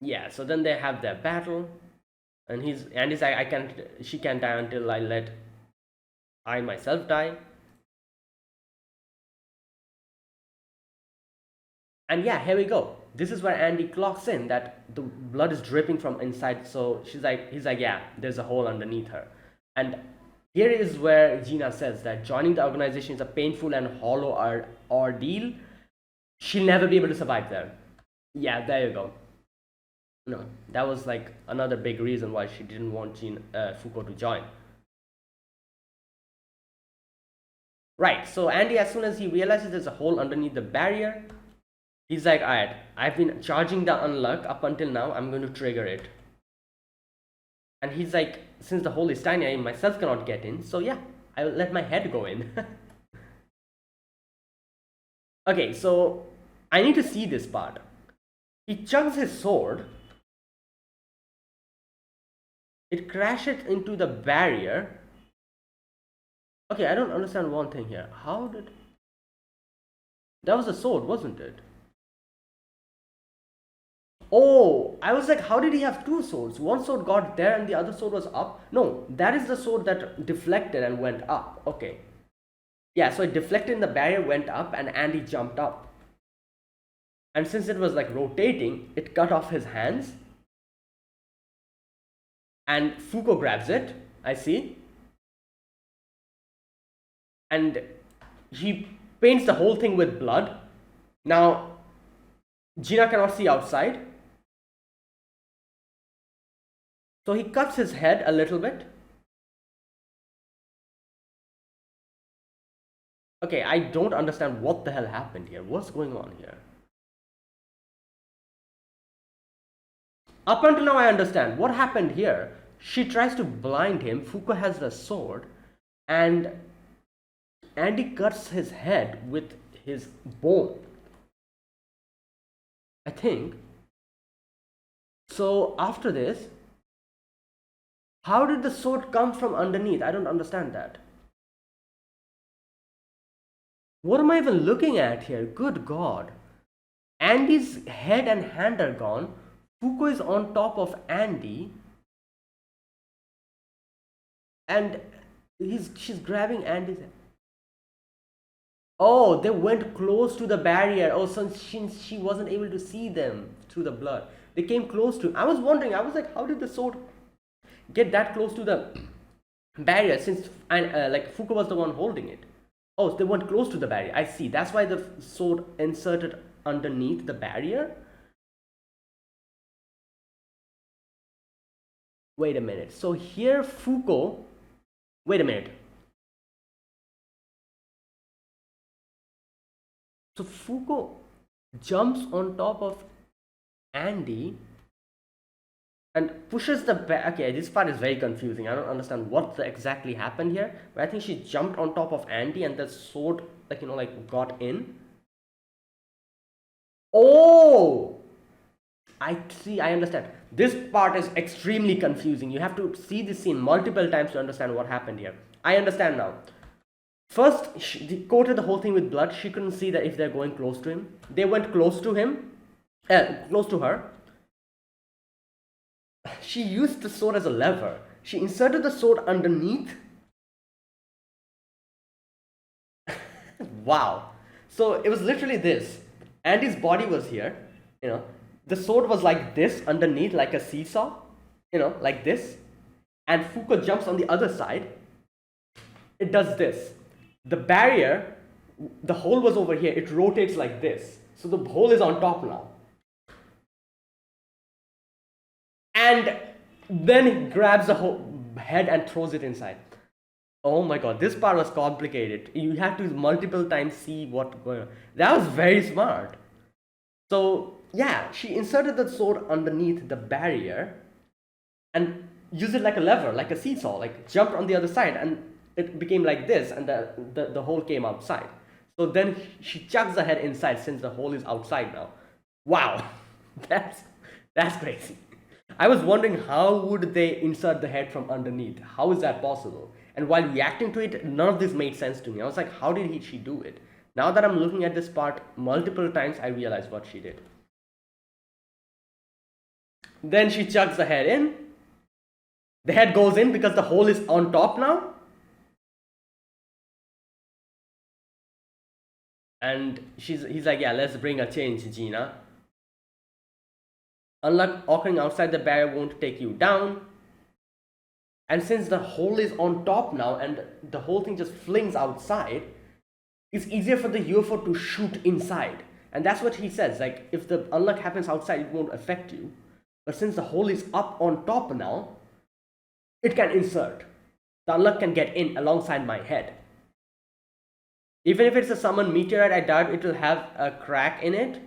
Yeah, so then they have their battle, and he's like, she can't die until I let I myself die. And yeah, here we go. This is where Andy clocks in that the blood is dripping from inside. So he's like, yeah, there's a hole underneath her. And here is where Gina says that joining the organization is a painful and hollow ordeal. She'll never be able to survive there. Yeah, there you go. No, that was like another big reason why she didn't want Foucault to join. Right, so Andy, as soon as he realizes there's a hole underneath the barrier, he's like, alright, I've been charging the unluck up until now, I'm going to trigger it. And he's like, since the hole is tiny, I myself cannot get in, so yeah, I will let my head go in. Okay, so I need to see this part. He chucks his sword. It crashes into the barrier. Okay, I don't understand one thing here. How did... That was a sword, wasn't it? Oh, I was like, how did he have two swords? One sword got there and the other sword was up. No, that is the sword that deflected and went up. Okay. Yeah, so it deflected in the barrier, went up, and Andy jumped up. And since it was like rotating, it cut off his hands. And Foucault grabs it, I see. And he paints the whole thing with blood. Now, Gina cannot see outside. So he cuts his head a little bit. Okay, I don't understand what the hell happened here. What's going on here? Up until now I understand. What happened here? She tries to blind him. Foucault has the sword. And Andy cuts his head with his bone, I think. So after this, how did the sword come from underneath? I don't understand that. What am I even looking at here? Good God. Andy's head and hand are gone. Foucault is on top of Andy. And she's grabbing Andy's head. Oh, they went close to the barrier. Oh, so she wasn't able to see them through the blood. They came close to... I was wondering, I was like, how did the sword get that close to the barrier since like Foucault was the one holding it? Oh, they went close to the barrier. I see. That's why the sword inserted underneath the barrier. Wait a minute. So here Foucault... Wait a minute. So Foucault jumps on top of Andy and pushes the back. Okay, this part is very confusing. I don't understand what exactly happened here. But I think she jumped on top of Andy and the sword, like, you know, like got in. Oh! I see, I understand. This part is extremely confusing. You have to see this scene multiple times to understand what happened here. I understand now. First, she coated the whole thing with blood. She couldn't see that if they're going close to him. They went close to him, close to her. She used the sword as a lever. She inserted the sword underneath. Wow. So it was literally this. Andy's body was here, you know. The sword was like this underneath, like a seesaw, you know, like this. And Foucault jumps on the other side. It does this. The barrier, the hole was over here. It rotates like this. So the hole is on top now. And then he grabs the whole head and throws it inside. Oh my God, this part was complicated. You had to multiple times see what's going on. That was very smart. So yeah, she inserted the sword underneath the barrier and used it like a lever, like a seesaw, like jumped on the other side, and it became like this, and the hole came outside. So then she chucks the head inside since the hole is outside now. Wow, that's crazy. I was wondering how would they insert the head from underneath? How is that possible? And while reacting to it, none of this made sense to me. I was like, how did she do it? Now that I'm looking at this part multiple times, I realize what she did. Then she chucks the head in. The head goes in because the hole is on top now. And he's like, yeah, let's bring a change, Gina. Unluck occurring outside the barrier won't take you down. And since the hole is on top now and the whole thing just flings outside, it's easier for the UFO to shoot inside. And that's what he says. Like, if the unluck happens outside, it won't affect you. But since the hole is up on top now, it can insert. The unluck can get in alongside my head. Even if it's a summoned meteorite, I doubt it will have a crack in it.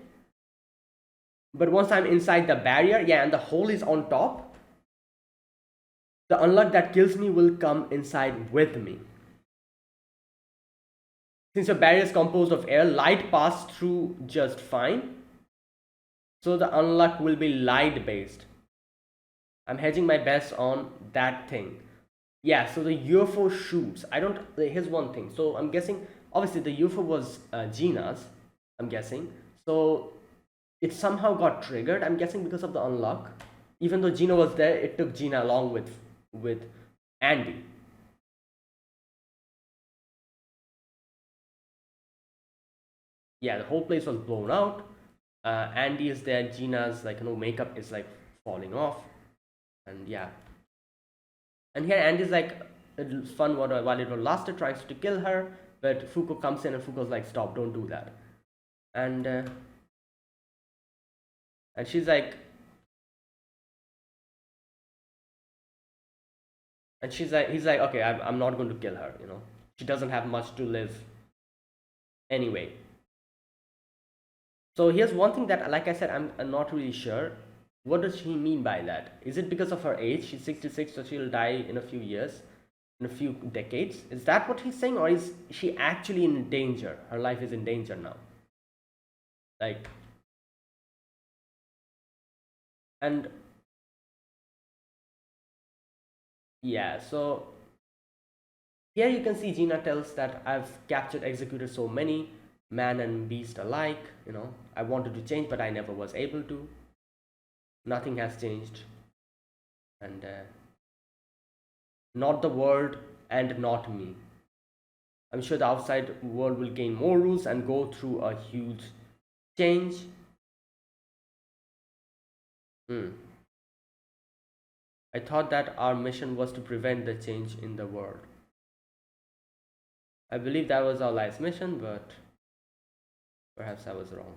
But once I'm inside the barrier, yeah, and the hole is on top, the unluck that kills me will come inside with me. Since your barrier is composed of air, light passes through just fine. So the unluck will be light based. I'm hedging my bets on that thing. Yeah, so the UFO shoots. Here's one thing. So I'm guessing, obviously the UFO was Gina's, I'm guessing. So it somehow got triggered, I'm guessing, because of the unluck. Even though Gina was there, it took Gina along with Andy. Yeah, the whole place was blown out. Andy is there. Gina's makeup is like falling off, and yeah. And here Andy's like, it's fun while it lasted, tries to kill her, but Fuko comes in and Fuko's like, stop, don't do that. And she's like, he's like, okay, I'm not going to kill her. She doesn't have much to live anyway. So here's one thing that, like I said, I'm not really sure. What does she mean by that? Is it because of her age? She's 66, so she'll die in a few years, in a few decades. Is that what he's saying, or is she actually in danger? Her life is in danger now. Like, and yeah, so here you can see Gina tells that I've captured, executed so many, man and beast alike. I wanted to change, but I never was able to. Nothing has changed. And not the world and not me. I'm sure the outside world will gain more rules and go through a huge change. I thought that our mission was to prevent the change in the world. I believe that was our life's mission, but perhaps I was wrong.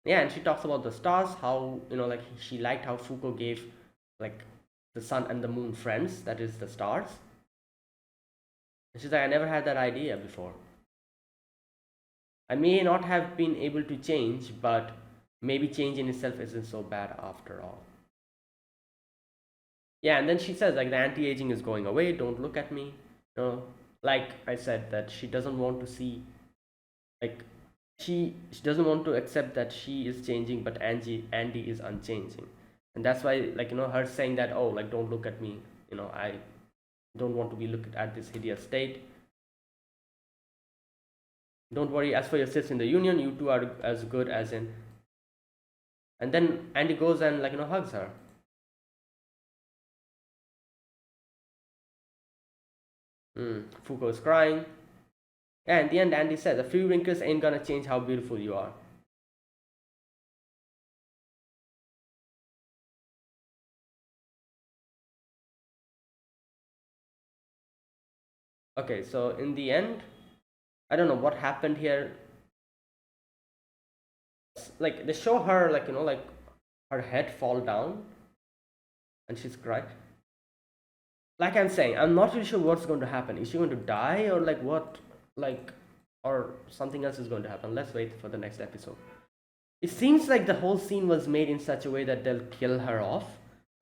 Yeah, and she talks about the stars, how, like she liked how Foucault gave like the sun and the moon friends, that is the stars. And she's like, I never had that idea before. I may not have been able to change, but maybe change in itself isn't so bad after all. Yeah, and then she says like the anti-aging is going away, don't look at me. Like I said, that she doesn't want to see, like she doesn't want to accept that she is changing, but Andy is unchanging. And that's why, like, her saying that, oh, like, don't look at me, I don't want to be looked at this hideous state. Don't worry, as for your sits in the union, you two are as good as in. And then Andy goes and, like, hugs her. Foucault is crying. Yeah, in the end, Andy says, a few wrinkles ain't gonna change how beautiful you are. Okay, so in the end, I don't know what happened here. Like, they show her, like, like her head fall down and she's crying. Like I'm saying, I'm not really sure what's going to happen. Is she going to die, or like what? Like, or something else is going to happen? Let's wait for the next episode. It seems like the whole scene was made in such a way that they'll kill her off,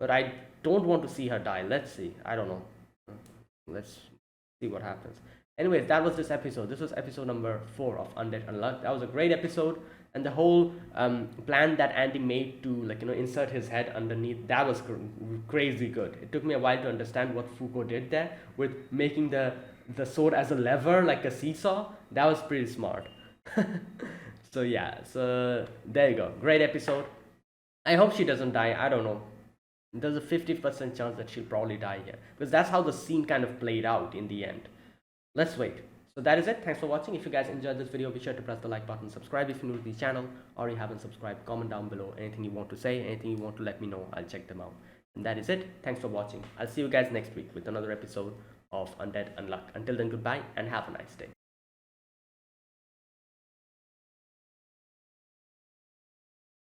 but I don't want to see her die. Let's see. I don't know. Let's see what happens. Anyways, that was this episode. This was episode number 4 of Undead Unluck. That was a great episode, and the whole plan that Andy made to, like, insert his head underneath, that was crazy good. It took me a while to understand what Foucault did there with making the sword as a lever, like a seesaw. That was pretty smart. So yeah, so there you go. Great episode. I hope she doesn't die. I don't know. There's a 50% chance that she'll probably die here, because that's how the scene kind of played out in the end. Let's wait. So that is it. Thanks for watching. If you guys enjoyed this video, be sure to press the like button, subscribe if you're new to the channel, or you haven't subscribed. Comment down below anything you want to say, anything you want to let me know. I'll check them out. And that is it. Thanks for watching. I'll see you guys next week with another episode of Undead Unluck. Until then, goodbye and have a nice day.